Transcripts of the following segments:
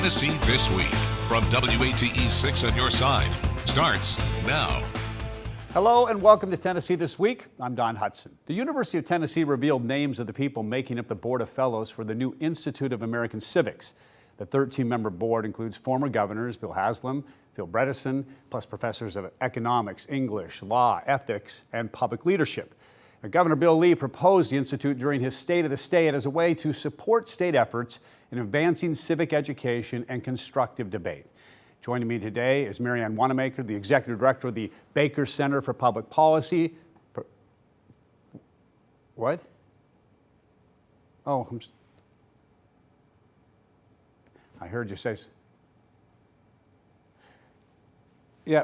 Tennessee This Week from WATE 6 on your side starts now. Hello and welcome to Tennessee This Week. I'm Don Hudson. The University of Tennessee revealed names of the people making up the Board of Fellows for the new Institute of American Civics. The 13-member board includes former governors Bill Haslam, Phil Bredesen, plus professors of economics, English, law, ethics, and public leadership. Now, Governor Bill Lee proposed the institute during his State of the State as a way to support state efforts in advancing civic education and constructive debate. Joining me today is Mary Ann Wanamaker, the Executive Director of the Baker Center for Public Policy. What? Oh, I heard you say. Yeah.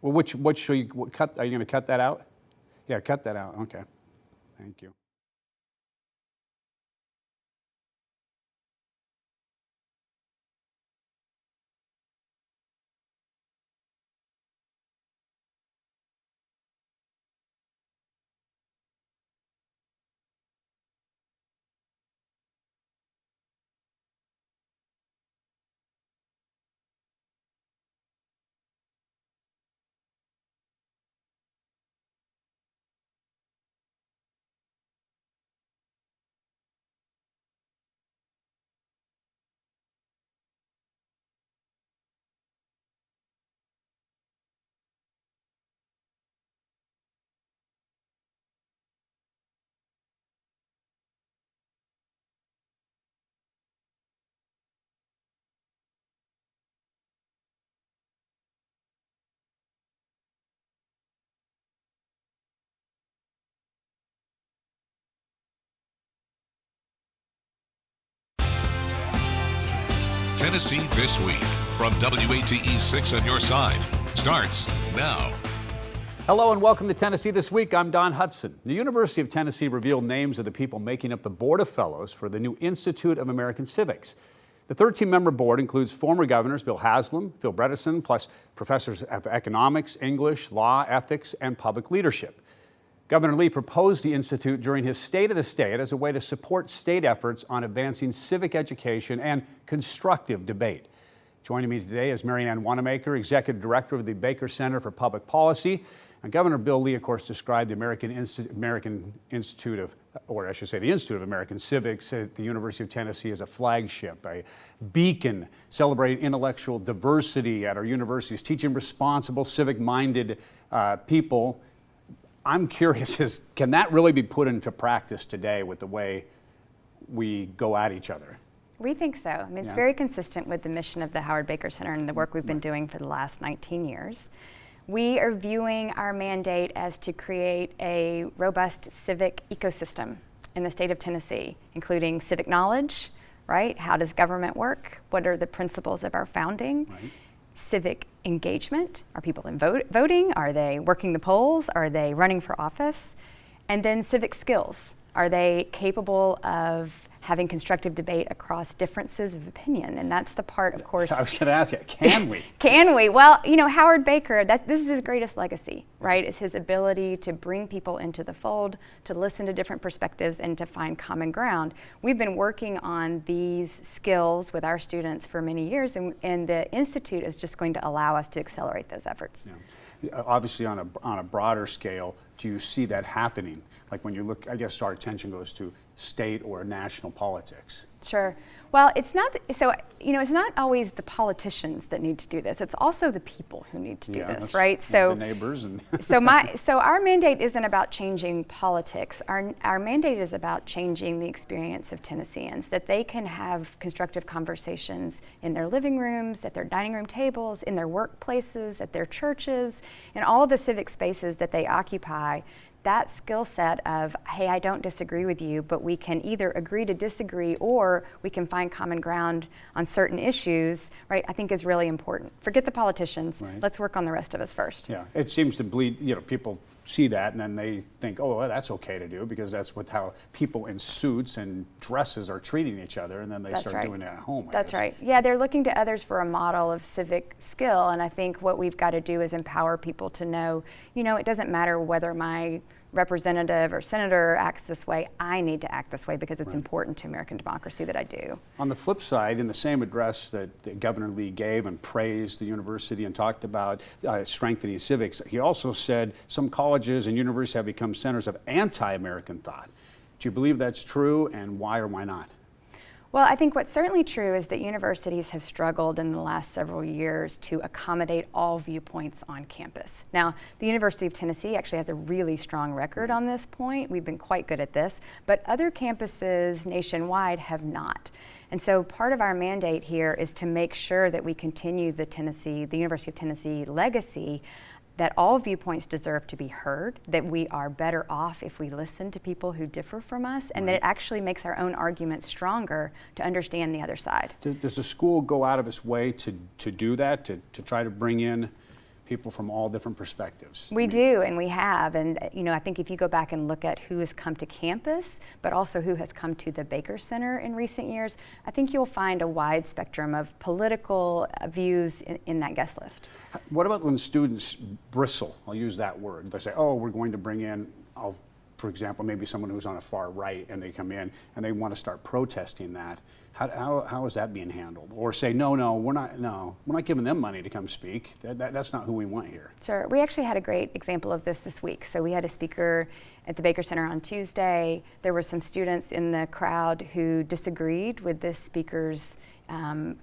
Well, what should you cut? Are you going to cut that out? Yeah, cut that out. Okay. Thank you. Tennessee This Week from WATE 6 on your side starts now. Hello and welcome to Tennessee This Week. I'm Don Hudson. The University of Tennessee revealed names of the people making up the Board of Fellows for the new Institute of American Civics. The 13-member board includes former governors Bill Haslam, Phil Bredesen, plus professors of economics, English, law, ethics, and public leadership. Governor Lee proposed the institute during his State of the State as a way to support state efforts on advancing civic education and constructive debate. Joining me today is Mary Ann Wanamaker, Executive Director of the Baker Center for Public Policy. And Governor Bill Lee, of course, described the the Institute of American Civics at the University of Tennessee as a flagship, a beacon celebrating intellectual diversity at our universities, teaching responsible, civic-minded people. I'm curious, can that really be put into practice today with the way we go at each other? We think so. I mean, it's very consistent with the mission of the Howard Baker Center and the work we've been doing for the last 19 years. We are viewing our mandate as to create a robust civic ecosystem in the state of Tennessee, including civic knowledge, right? How does government work? What are the principles of our founding? Right. Civic engagement. Are people voting? Are they working the polls? Are they running for office? And then civic skills. Are they capable of having constructive debate across differences of opinion? And that's the part, of course. I was going to ask you, can we? Can we? Well, you know, Howard Baker, this is his greatest legacy, right? It's his ability to bring people into the fold, to listen to different perspectives, and to find common ground. We've been working on these skills with our students for many years, and the Institute is just going to allow us to accelerate those efforts. Yeah. Obviously, on a broader scale, do you see that happening? Like when you look, I guess our attention goes to state or national politics. Sure. Well, it's not always the politicians that need to do this. It's also the people who need to do this, right? So the neighbors and so our mandate isn't about changing politics. Our mandate is about changing the experience of Tennesseans, that they can have constructive conversations in their living rooms, at their dining room tables, in their workplaces, at their churches, in all of the civic spaces that they occupy. That skill set of, hey, I don't disagree with you, but we can either agree to disagree or we can find common ground on certain issues, right, I think is really important. Forget the politicians. Right. Let's work on the rest of us first. Yeah, it seems to bleed, people see that and then they think, oh, well, that's okay to do because that's how people in suits and dresses are treating each other, and then they start doing it at home. That's right. Yeah, they're looking to others for a model of civic skill, and I think what we've got to do is empower people to know, it doesn't matter whether my representative or senator acts this way, I need to act this way because it's important to American democracy that I do. On the flip side, in the same address that Governor Lee gave and praised the university and talked about strengthening civics, he also said some colleges and universities have become centers of anti-American thought. Do you believe that's true, and why or why not? Well, I think what's certainly true is that universities have struggled in the last several years to accommodate all viewpoints on campus. Now, the University of Tennessee actually has a really strong record on this point. We've been quite good at this, but other campuses nationwide have not. And so part of our mandate here is to make sure that we continue the University of Tennessee legacy, that all viewpoints deserve to be heard, that we are better off if we listen to people who differ from us, and that it actually makes our own argument stronger to understand the other side. Does the school go out of its way to do that, to try to bring in people from all different perspectives? We do, and we have, and I think if you go back and look at who has come to campus, but also who has come to the Baker Center in recent years, I think you'll find a wide spectrum of political views in that guest list. What about when students bristle? I'll use that word. They say, oh, we're going to bring in, for example, maybe someone who's on a far right, and they come in and they want to start protesting that. How is that being handled? Or say, no, we're not giving them money to come speak. That's not who we want here. Sure. We actually had a great example of this week. So we had a speaker at the Baker Center on Tuesday. There were some students in the crowd who disagreed with this speaker's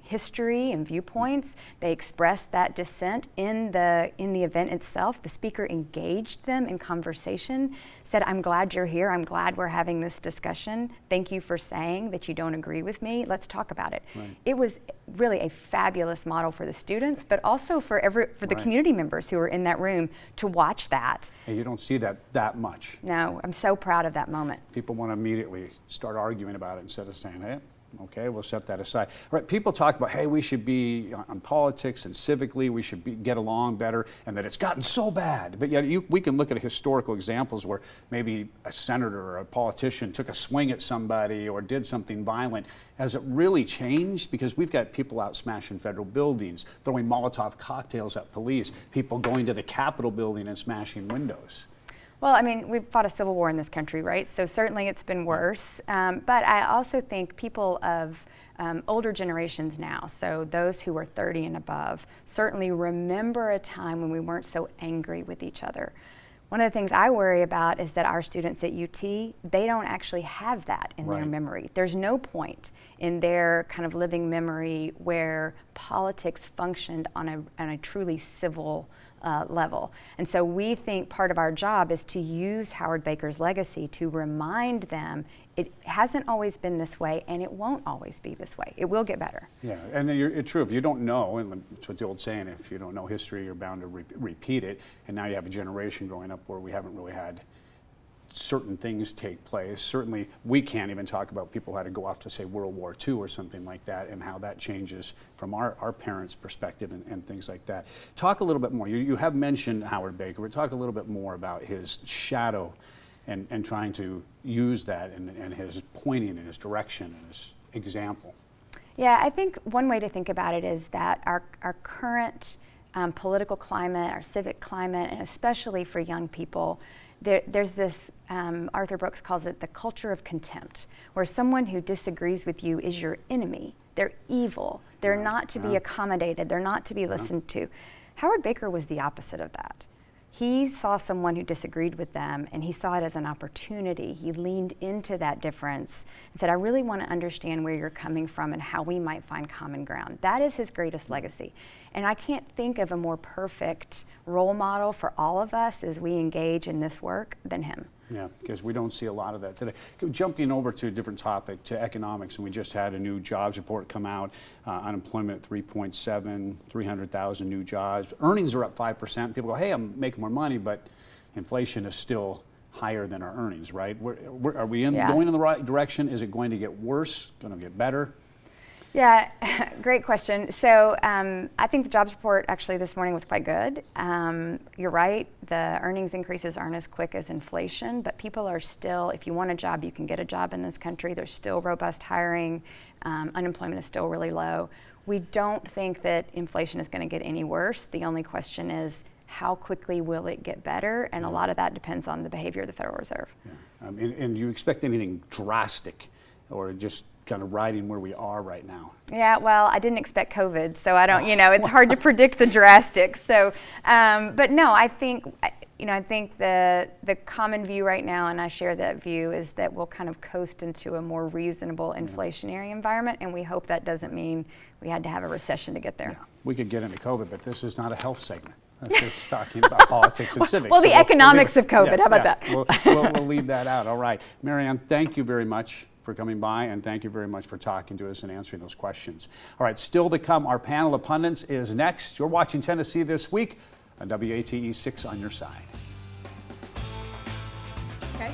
history and viewpoints. They expressed that dissent in the event itself. The speaker engaged them in conversation, said, I'm glad you're here. I'm glad we're having this discussion. Thank you for saying that you don't agree with me. Let's talk about it. Right. It was really a fabulous model for the students, but also for the community members who were in that room to watch that. And you don't see that much. No, I'm so proud of that moment. People want to immediately start arguing about it instead of saying, hey, okay, we'll set that aside. All right, people talk about, hey, we should be on politics and civically, we should get along better, and that it's gotten so bad. But yet we can look at historical examples where maybe a senator or a politician took a swing at somebody or did something violent. Has it really changed? Because we've got people out smashing federal buildings, throwing Molotov cocktails at police, people going to the Capitol building and smashing windows. Well, I mean, we've fought a civil war in this country, right? So certainly it's been worse. But I also think people of older generations now, so those who are 30 and above, certainly remember a time when we weren't so angry with each other. One of the things I worry about is that our students at UT, they don't actually have that in their memory. There's no point in their kind of living memory where politics functioned on a truly civil level. And so we think part of our job is to use Howard Baker's legacy to remind them it hasn't always been this way, and it won't always be this way. It will get better. Yeah, and it's true. If you don't know, and it's what the old saying, if you don't know history, you're bound to repeat it. And now you have a generation growing up where we haven't really had certain things take place. Certainly, we can't even talk about people who had to go off to, say, World War II or something like that, and how that changes from our parents' perspective and things like that. Talk a little bit more. You have mentioned Howard Baker, but talk a little bit more about his shadow and trying to use that and his pointing and his direction and his example. Yeah, I think one way to think about it is that our current political climate, our civic climate, and especially for young people, there's this, Arthur Brooks calls it the culture of contempt, where someone who disagrees with you is your enemy. They're evil. They're not to be accommodated. They're not to be listened to. Howard Baker was the opposite of that. He saw someone who disagreed with them, and he saw it as an opportunity. He leaned into that difference and said, I really want to understand where you're coming from and how we might find common ground. That is his greatest legacy. And I can't think of a more perfect role model for all of us as we engage in this work than him. Yeah, because we don't see a lot of that today. Jumping over to a different topic, to economics, and we just had a new jobs report come out. Unemployment at 3.7, 300,000 new jobs. Earnings are up 5%. People go, hey, I'm making more money, but inflation is still higher than our earnings, right? Are we going in the right direction? Is it going to get worse? Going to get better? Yeah, great question. So I think the jobs report actually this morning was quite good. You're right, the earnings increases aren't as quick as inflation, but people are still, if you want a job, you can get a job in this country. There's still robust hiring. Unemployment is still really low. We don't think that inflation is going to get any worse. The only question is, how quickly will it get better? And a lot of that depends on the behavior of the Federal Reserve. Yeah. And do you expect anything drastic, or just kind of riding where we are right now? Yeah, well, I didn't expect COVID, so I don't, it's hard to predict the drastics. So, but no, I think, I think the common view right now, and I share that view, is that we'll kind of coast into a more reasonable inflationary environment, and we hope that doesn't mean we had to have a recession to get there. Yeah. We could get into COVID, but this is not a health segment. This is talking about politics and civics. Well, the economics of COVID, yes, how about that? We'll leave that out. All right. Marianne, thank you very much for coming by, and thank you very much for talking to us and answering those questions. All right, still to come, our panel of pundits is next. You're watching Tennessee This Week on WATE 6 on your side. Okay.